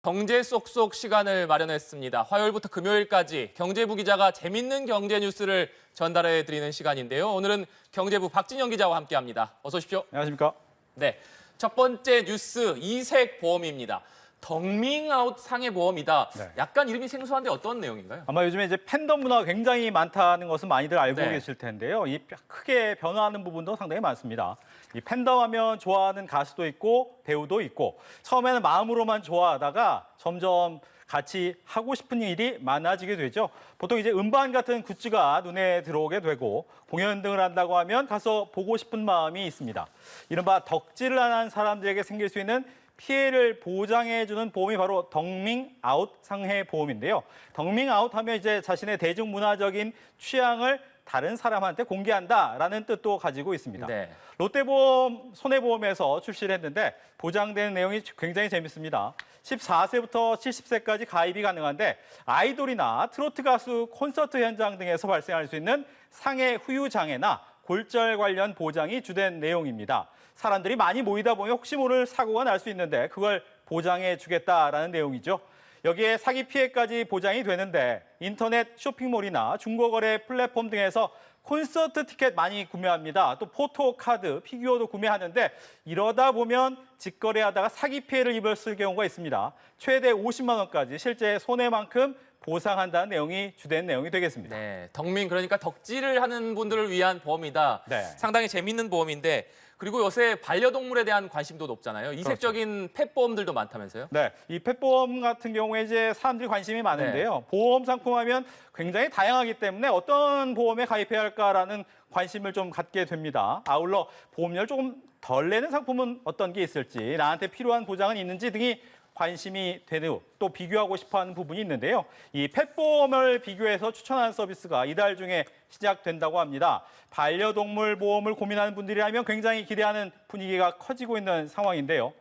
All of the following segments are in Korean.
경제 쏙쏙 시간을 마련했습니다. 화요일부터 금요일까지 경제부 기자가 재밌는 경제 뉴스를 전달해 드리는 시간인데요. 오늘은 경제부 박진영 기자와 함께합니다. 어서 오십시오. 안녕하십니까? 네, 첫 번째 뉴스 이색 보험입니다. 덕밍아웃 상해 보험이다. 네. 약간 이름이 생소한데 어떤 내용인가요? 아마 요즘에 이제 팬덤 문화가 굉장히 많다는 것은 많이들 알고 네. 계실 텐데요. 이 크게 변화하는 부분도 상당히 많습니다. 이 팬덤하면 좋아하는 가수도 있고 배우도 있고 처음에는 마음으로만 좋아하다가 점점 같이 하고 싶은 일이 많아지게 되죠. 보통 이제 음반 같은 굿즈가 눈에 들어오게 되고 공연 등을 한다고 하면 가서 보고 싶은 마음이 있습니다. 이른바 덕질을 하는 사람들에게 생길 수 있는 피해를 보장해주는 보험이 바로 덕밍아웃 상해 보험인데요. 덕밍아웃 하면 이제 자신의 대중문화적인 취향을 다른 사람한테 공개한다라는 뜻도 가지고 있습니다. 네. 롯데보험, 손해보험에서 출시를 했는데 보장되는 내용이 굉장히 재밌습니다. 14세부터 70세까지 가입이 가능한데 아이돌이나 트로트 가수 콘서트 현장 등에서 발생할 수 있는 상해 후유 장애나 골절 관련 보장이 주된 내용입니다. 사람들이 많이 모이다 보면 혹시 모를 사고가 날 수 있는데 그걸 보장해 주겠다라는 내용이죠. 여기에 사기 피해까지 보장이 되는데 인터넷 쇼핑몰이나 중고거래 플랫폼 등에서 콘서트 티켓 많이 구매합니다. 또 포토카드, 피규어도 구매하는데 이러다 보면 직거래하다가 사기 피해를 입었을 경우가 있습니다. 최대 50만 원까지 실제 손해만큼 보상한다는 내용이 주된 내용이 되겠습니다. 네, 덕밍 그러니까 덕질을 하는 분들을 위한 보험이다. 네. 상당히 재밌는 보험인데 그리고 요새 반려동물에 대한 관심도 높잖아요. 이색적인 펫보험들도 많다면서요? 네, 이 펫보험 같은 경우에 이제 사람들이 관심이 많은데요. 보험 상품하면 굉장히 다양하기 때문에 어떤 보험에 가입해야 할까라는 관심을 좀 갖게 됩니다. 아울러 보험료를 조금 덜 내는 상품은 어떤 게 있을지, 나한테 필요한 보장은 있는지 등이 관심이 되고 또 비교하고 싶어하는 부분이 있는데요. 이 펫보험을 비교해서 추천하는 서비스가 이달 중에 시작된다고 합니다. 반려동물 보험을 고민하는 분들이라면 굉장히 기대하는 분위기가 커지고 있는 상황인데요.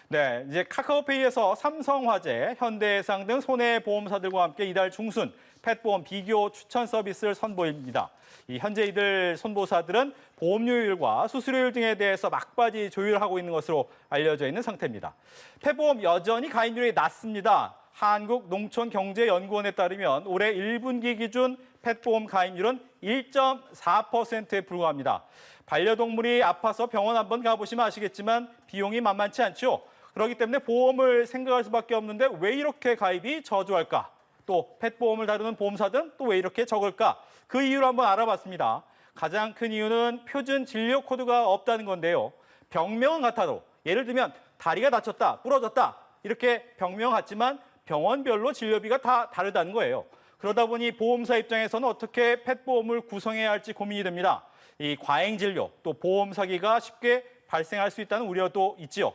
네, 이제 카카오페이에서 삼성화재, 현대해상 등 손해보험사들과 함께 이달 중순 펫보험 비교 추천 서비스를 선보입니다. 이 현재 이들 손보사들은 보험료율과 수수료율 등에 대해서 막바지 조율하고 있는 것으로 알려져 있는 상태입니다. 펫보험 여전히 가입률이 낮습니다. 한국농촌경제연구원에 따르면 올해 1분기 기준 펫보험 가입률은 1.4%에 불과합니다. 반려동물이 아파서 병원 한번 가보시면 아시겠지만 비용이 만만치 않죠. 그렇기 때문에 보험을 생각할 수밖에 없는데 왜 이렇게 가입이 저조할까? 또 펫보험을 다루는 보험사들은 또 왜 이렇게 적을까? 그 이유를 한번 알아봤습니다. 가장 큰 이유는 표준 진료 코드가 없다는 건데요. 병명은 같아도 예를 들면 다리가 다쳤다, 부러졌다 이렇게 병명 같지만 병원별로 진료비가 다 다르다는 거예요. 그러다 보니 보험사 입장에서는 어떻게 펫보험을 구성해야 할지 고민이 됩니다. 이 과잉 진료 또 보험 사기가 쉽게 발생할 수 있다는 우려도 있지요.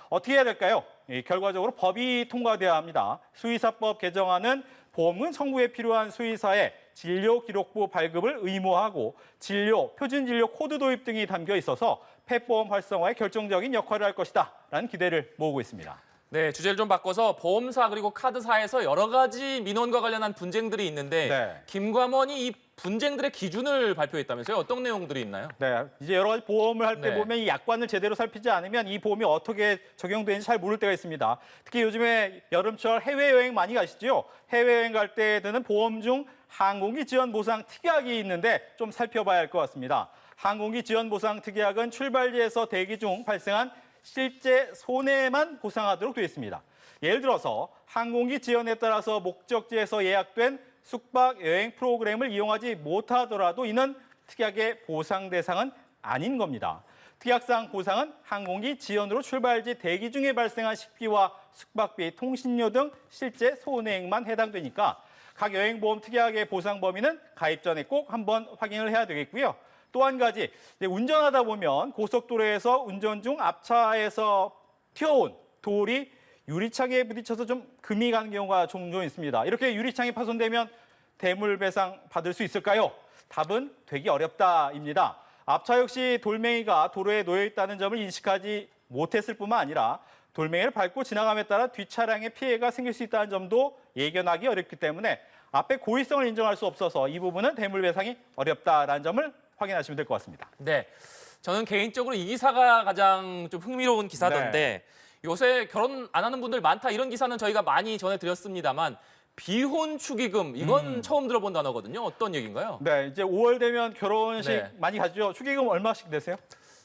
어떻게 해야 될까요? 결과적으로 법이 통과돼야 합니다. 수의사법 개정안은 보험금 청구에 필요한 수의사의 진료기록부 발급을 의무화하고 진료, 표준진료 코드 도입 등이 담겨 있어서 펫보험 활성화에 결정적인 역할을 할 것이다 라는 기대를 모으고 있습니다. 네, 주제를 좀 바꿔서 보험사 그리고 카드사에서 여러 가지 민원과 관련한 분쟁들이 있는데 네. 김관원이 이 분쟁들의 기준을 발표했다면서요? 어떤 내용들이 있나요? 네, 이제 여러 가지 보험을 할 때 네. 보면 이 약관을 제대로 살피지 않으면 이 보험이 어떻게 적용되는지 잘 모를 때가 있습니다. 특히 요즘에 여름철 해외여행 많이 가시죠? 해외여행 갈 때 드는 보험 중 항공기 지원 보상 특약이 있는데 좀 살펴봐야 할 것 같습니다. 항공기 지원 보상 특약은 출발지에서 대기 중 발생한 실제 손해만 보상하도록 되어 있습니다. 예를 들어서 항공기 지연에 따라서 목적지에서 예약된 숙박 여행 프로그램을 이용하지 못하더라도 이는 특약의 보상 대상은 아닌 겁니다. 특약상 보상은 항공기 지연으로 출발지 대기 중에 발생한 식비와 숙박비, 통신료 등 실제 손해액만 해당되니까 각 여행보험 특약의 보상 범위는 가입 전에 꼭 한번 확인을 해야 되겠고요. 또 한 가지, 운전하다 보면 고속도로에서 운전 중 앞차에서 튀어온 돌이 유리창에 부딪혀서 좀 금이 가는 경우가 종종 있습니다. 이렇게 유리창이 파손되면 대물배상 받을 수 있을까요? 답은 되기 어렵다입니다. 앞차 역시 돌멩이가 도로에 놓여 있다는 점을 인식하지 못했을 뿐만 아니라 돌멩이를 밟고 지나감에 따라 뒷차량에 피해가 생길 수 있다는 점도 예견하기 어렵기 때문에 앞에 고의성을 인정할 수 없어서 이 부분은 대물배상이 어렵다라는 점을 확인하시면 될 것 같습니다. 네, 저는 개인적으로 이 기사가 가장 좀 흥미로운 기사던데 요새 결혼 안 하는 분들 많다 이런 기사는 저희가 많이 전해드렸습니다만 비혼 축의금 이건 처음 들어본 단어거든요. 어떤 얘기인가요? 네, 이제 5월 되면 결혼식 네. 많이 가죠. 축의금 얼마씩 내세요?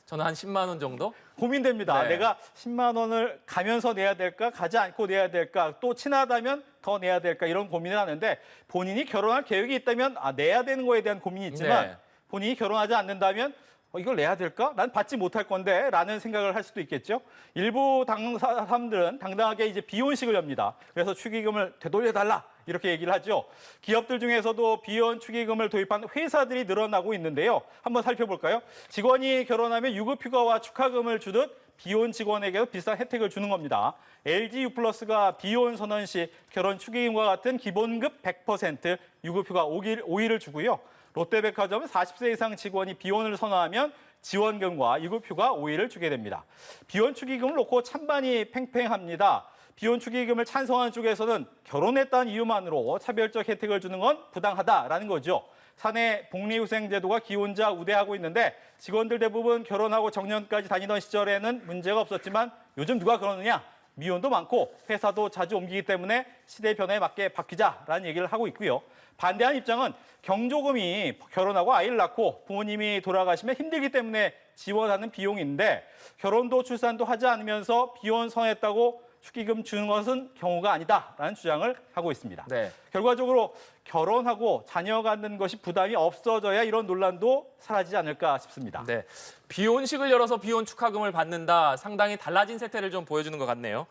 저는 한 10만 원 정도? 고민됩니다. 네. 내가 10만 원을 가면서 내야 될까, 가지 않고 내야 될까, 또 친하다면 더 내야 될까 이런 고민을 하는데 본인이 결혼할 계획이 있다면 내야 되는 거에 대한 고민이 있지만 네. 본인이 결혼하지 않는다면 이걸 내야 될까? 난 받지 못할 건데 라는 생각을 할 수도 있겠죠. 일부 사람들은 당당하게 이제 비혼식을 엽니다. 그래서 축의금을 되돌려달라 이렇게 얘기를 하죠. 기업들 중에서도 비혼 축의금을 도입한 회사들이 늘어나고 있는데요. 한번 살펴볼까요? 직원이 결혼하면 유급휴가와 축하금을 주듯 비혼 직원에게도 비슷한 혜택을 주는 겁니다. LG U+가 비혼 선언 시 결혼 축의금과 같은 기본급 100% 유급휴가 5일을 주고요. 롯데백화점은 40세 이상 직원이 비혼을 선언하면 지원금과 유급휴가 5일을 주게 됩니다. 비혼 축의금을 놓고 찬반이 팽팽합니다. 비혼 축의금을 찬성하는 쪽에서는 결혼했다는 이유만으로 차별적 혜택을 주는 건 부당하다라는 거죠. 사내 복리후생제도가 기혼자 우대하고 있는데 직원들 대부분 결혼하고 정년까지 다니던 시절에는 문제가 없었지만 요즘 누가 그러느냐? 미혼도 많고 회사도 자주 옮기기 때문에 시대 변화에 맞게 바뀌자라는 얘기를 하고 있고요. 반대하는 입장은 경조금이 결혼하고 아이를 낳고 부모님이 돌아가시면 힘들기 때문에 지원하는 비용인데 결혼도 출산도 하지 않으면서 비혼 선언했다고 축의금 주는 것은 경우가 아니다라는 주장을 하고 있습니다. 네. 결과적으로 결혼하고 자녀 갖는 것이 부담이 없어져야 이런 논란도 사라지지 않을까 싶습니다. 네. 비혼식을 열어서 비혼 축하금을 받는다. 상당히 달라진 세태를 좀 보여주는 것 같네요.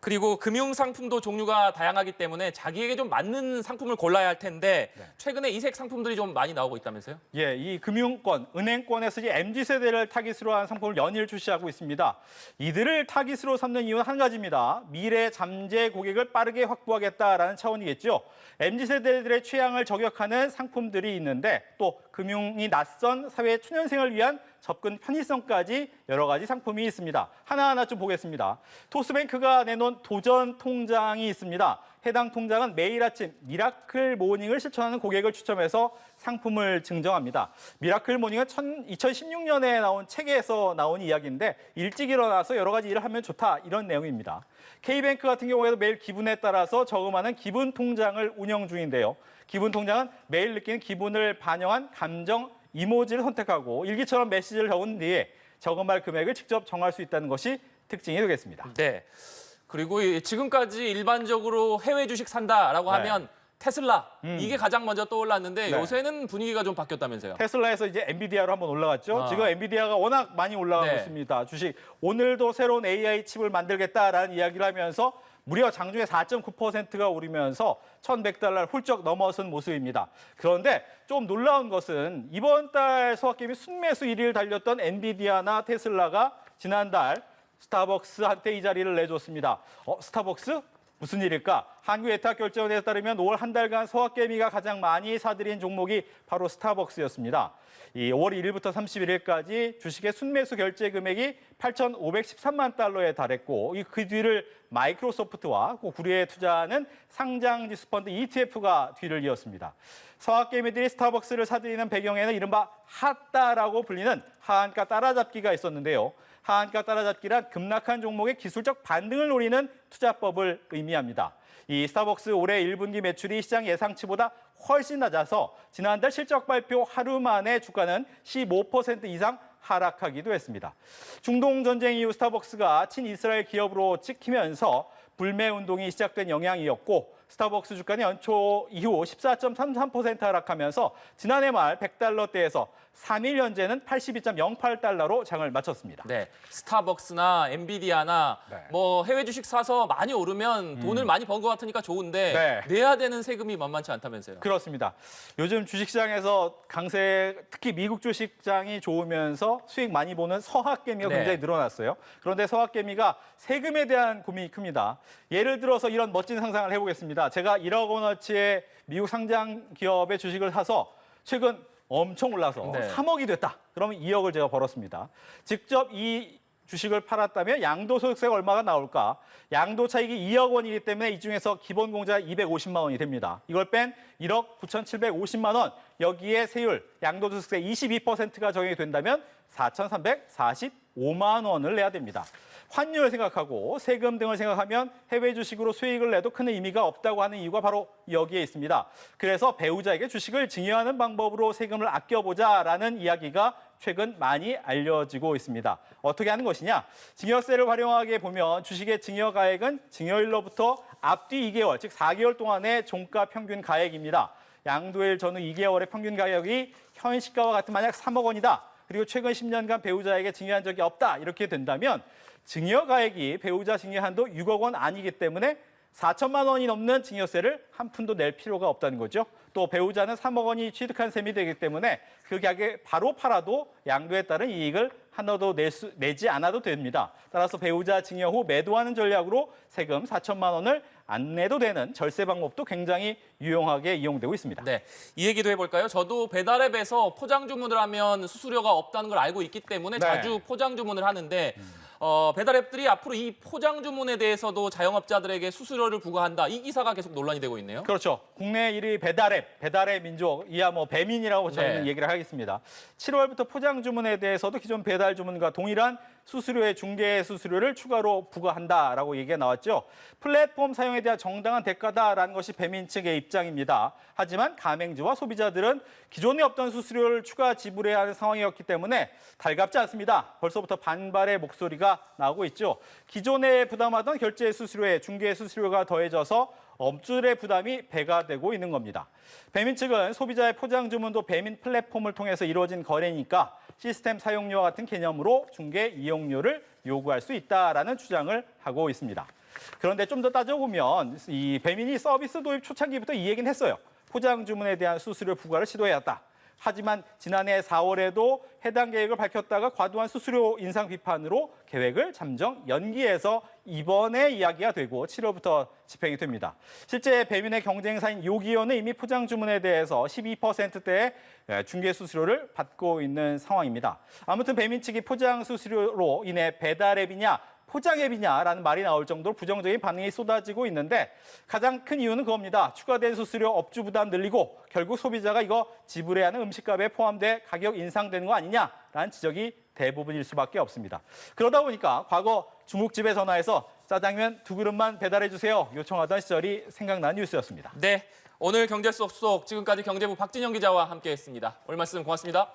그리고 금융 상품도 종류가 다양하기 때문에 자기에게 좀 맞는 상품을 골라야 할 텐데 최근에 이색 상품들이 좀 많이 나오고 있다면서요? 예, 이 금융권, 은행권에서 이제 MZ세대를 타깃으로 한 상품을 연일 출시하고 있습니다. 이들을 타깃으로 삼는 이유는 한 가지입니다. 미래 잠재 고객을 빠르게 확보하겠다라는 차원이겠죠. MZ세대들의 취향을 저격하는 상품들이 있는데 또 금융이 낯선 사회 초년생을 위한 접근 편의성까지 여러 가지 상품이 있습니다. 하나하나 좀 보겠습니다. 토스뱅크가 내놓은 도전 통장이 있습니다. 해당 통장은 매일 아침 미라클 모닝을 실천하는 고객을 추첨해서 상품을 증정합니다. 미라클 모닝은 2016년에 나온 책에서 나온 이야기인데 일찍 일어나서 여러 가지 일을 하면 좋다 이런 내용입니다. K뱅크 같은 경우에도 매일 기분에 따라서 저금하는 기분 통장을 운영 중인데요. 기분 통장은 매일 느끼는 기분을 반영한 감정 이모지를 선택하고 일기처럼 메시지를 적은 뒤에 저금할 금액을 직접 정할 수 있다는 것이 특징이 되겠습니다. 네. 그리고 지금까지 일반적으로 해외 주식 산다라고 네. 하면 테슬라 이게 가장 먼저 떠올랐는데 네. 요새는 분위기가 좀 바뀌었다면서요? 테슬라에서 이제 엔비디아로 한번 올라갔죠. 지금 엔비디아가 워낙 많이 올라가고 네. 있습니다. 주식 오늘도 새로운 AI 칩을 만들겠다라는 이야기를 하면서 무려 장중에 4.9%가 오르면서 $1,100를 훌쩍 넘어선 모습입니다. 그런데 좀 놀라운 것은 이번 달 소확개미 순매수 1위를 달렸던 엔비디아나 테슬라가 지난달 스타벅스한테 이 자리를 내줬습니다. 스타벅스? 무슨 일일까? 한국예탁결제원에 따르면 5월 한 달간 서학개미가 가장 많이 사들인 종목이 바로 스타벅스였습니다. 이 5월 1일부터 31일까지 주식의 순매수 결제 금액이 8,513만 달러에 달했고 그 뒤를 마이크로소프트와 구리에 투자하는 상장지수 펀드 ETF가 뒤를 이었습니다. 서학개미들이 스타벅스를 사들이는 배경에는 이른바 핫다라고 불리는 하한가 따라잡기가 있었는데요. 하한가 따라잡기란 급락한 종목의 기술적 반등을 노리는 투자법을 의미합니다. 이 스타벅스 올해 1분기 매출이 시장 예상치보다 훨씬 낮아서 지난달 실적 발표 하루 만에 주가는 15% 이상 하락하기도 했습니다. 중동 전쟁 이후 스타벅스가 친이스라엘 기업으로 찍히면서 불매 운동이 시작된 영향이었고 스타벅스 주가는 연초 이후 14.33% 하락하면서 지난해 말 100달러대에서 3일 현재는 82.08달러로 장을 마쳤습니다. 네, 스타벅스나 엔비디아나 네. 뭐 해외 주식 사서 많이 오르면 돈을 많이 번 것 같으니까 좋은데 네. 내야 되는 세금이 만만치 않다면서요? 그렇습니다. 요즘 주식시장에서 강세, 특히 미국 주식시장이 좋으면서 수익 많이 보는 서학개미가 네. 굉장히 늘어났어요. 그런데 서학개미가 세금에 대한 고민이 큽니다. 예를 들어서 이런 멋진 상상을 해보겠습니다. 제가 1억 원어치의 미국 상장 기업의 주식을 사서 최근 엄청 올라서 네. 3억이 됐다. 그러면 2억을 제가 벌었습니다. 직접 이 주식을 팔았다면 양도소득세가 얼마가 나올까? 양도 차익이 2억 원이기 때문에 이 중에서 기본 공제가 250만 원이 됩니다. 이걸 뺀 1억 9,750만 원, 여기에 세율, 양도소득세 22%가 적용이 된다면 4,345만 원을 내야 됩니다. 환율을 생각하고 세금 등을 생각하면 해외 주식으로 수익을 내도 큰 의미가 없다고 하는 이유가 바로 여기에 있습니다. 그래서 배우자에게 주식을 증여하는 방법으로 세금을 아껴보자라는 이야기가 최근 많이 알려지고 있습니다. 어떻게 하는 것이냐? 증여세를 활용하게 보면 주식의 증여가액은 증여일로부터 앞뒤 2개월, 즉 4개월 동안의 종가 평균 가액입니다. 양도일 전후 2개월의 평균 가격이 현 시가와 같은 만약 3억 원이다. 그리고 최근 10년간 배우자에게 증여한 적이 없다. 이렇게 된다면 증여가액이 배우자 증여 한도 6억 원 아니기 때문에 4천만 원이 넘는 증여세를 한 푼도 낼 필요가 없다는 거죠. 또 배우자는 3억 원이 취득한 셈이 되기 때문에 그 가격에 바로 팔아도 양도에 따른 이익을 하나도 내지 않아도 됩니다. 따라서 배우자 증여 후 매도하는 전략으로 세금 4천만 원을 안 내도 되는 절세 방법도 굉장히 유용하게 이용되고 있습니다. 네, 이 얘기도 해볼까요? 저도 배달앱에서 포장 주문을 하면 수수료가 없다는 걸 알고 있기 때문에 네. 자주 포장 주문을 하는데 배달앱들이 앞으로 이 포장 주문에 대해서도 자영업자들에게 수수료를 부과한다. 이 기사가 계속 논란이 되고 있네요. 그렇죠. 국내 1위 배달의 민족, 이하 배민이라고 저희는 네. 얘기를 하겠습니다. 7월부터 포장 주문에 대해서도 기존 배달 주문과 동일한 수수료의 중개 수수료를 추가로 부과한다라고 얘기가 나왔죠. 플랫폼 사용에 대한 정당한 대가다라는 것이 배민 측의 입장입니다. 하지만 가맹주와 소비자들은 기존에 없던 수수료를 추가 지불해야 하는 상황이었기 때문에 달갑지 않습니다. 벌써부터 반발의 목소리가 나오고 있죠. 기존에 부담하던 결제 수수료에 중개 수수료가 더해져서 업주들의 부담이 배가 되고 있는 겁니다. 배민 측은 소비자의 포장 주문도 배민 플랫폼을 통해서 이루어진 거래니까 시스템 사용료와 같은 개념으로 중개 이용료를 요구할 수 있다라는 주장을 하고 있습니다. 그런데 좀 더 따져보면 이 배민이 서비스 도입 초창기부터 이 얘기는 했어요. 포장 주문에 대한 수수료 부과를 시도해야 했다. 하지만 지난해 4월에도 해당 계획을 밝혔다가 과도한 수수료 인상 비판으로 계획을 잠정 연기해서 이번에 이야기가 되고 7월부터 집행이 됩니다. 실제 배민의 경쟁사인 요기요는 이미 포장 주문에 대해서 12%대의 중개 수수료를 받고 있는 상황입니다. 아무튼 배민 측이 포장 수수료로 인해 배달앱이냐 포장앱이냐라는 말이 나올 정도로 부정적인 반응이 쏟아지고 있는데 가장 큰 이유는 그겁니다. 추가된 수수료 업주 부담 늘리고 결국 소비자가 이거 지불해야 하는 음식값에 포함돼 가격 인상되는 거 아니냐라는 지적이 대부분일 수밖에 없습니다. 그러다 보니까 과거 중국집에 전화해서 짜장면 2그릇만 배달해 주세요 요청하던 시절이 생각나는 뉴스였습니다. 네, 오늘 경제 쏙쏙 지금까지 경제부 박진영 기자와 함께했습니다. 오늘 말씀 고맙습니다.